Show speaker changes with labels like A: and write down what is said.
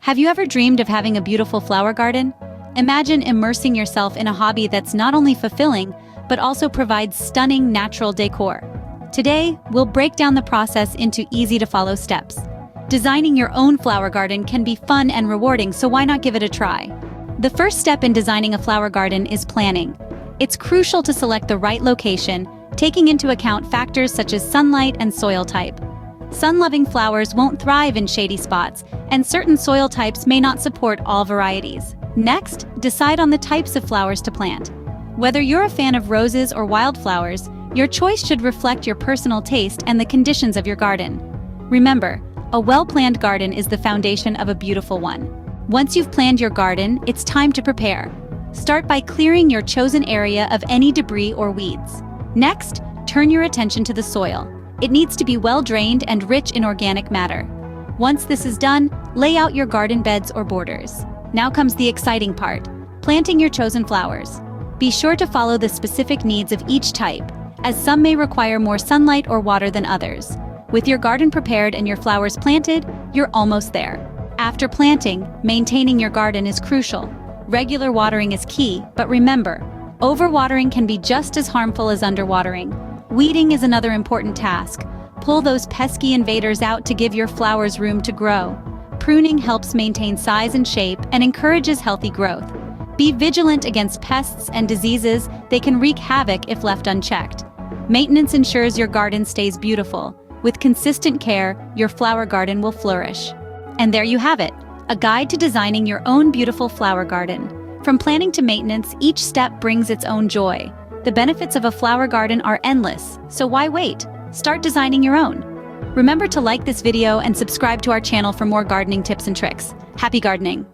A: Have you ever dreamed of having a beautiful flower garden? Imagine immersing yourself in a hobby that's not only fulfilling, but also provides stunning natural decor. Today, we'll break down the process into easy-to-follow steps. Designing your own flower garden can be fun and rewarding, so why not give it a try? The first step in designing a flower garden is planning. It's crucial to select the right location, taking into account factors such as sunlight and soil type. Sun-loving flowers won't thrive in shady spots, and certain soil types may not support all varieties. Next, decide on the types of flowers to plant. Whether you're a fan of roses or wildflowers, your choice should reflect your personal taste and the conditions of your garden. Remember, a well-planned garden is the foundation of a beautiful one. Once you've planned your garden, it's time to prepare. Start by clearing your chosen area of any debris or weeds. Next, turn your attention to the soil. It needs to be well-drained and rich in organic matter. Once this is done, lay out your garden beds or borders. Now comes the exciting part, planting your chosen flowers. Be sure to follow the specific needs of each type, as some may require more sunlight or water than others. With your garden prepared and your flowers planted, you're almost there. After planting, maintaining your garden is crucial. Regular watering is key, but remember, overwatering can be just as harmful as underwatering. Weeding is another important task. Pull those pesky invaders out to give your flowers room to grow. Pruning helps maintain size and shape and encourages healthy growth. Be vigilant against pests and diseases. They can wreak havoc if left unchecked. Maintenance ensures your garden stays beautiful. With consistent care, your flower garden will flourish. And there you have it, a guide to designing your own beautiful flower garden. From planning to maintenance, each step brings its own joy. The benefits of a flower garden are endless, so why wait? Start designing your own. Remember to like this video and subscribe to our channel for more gardening tips and tricks. Happy gardening!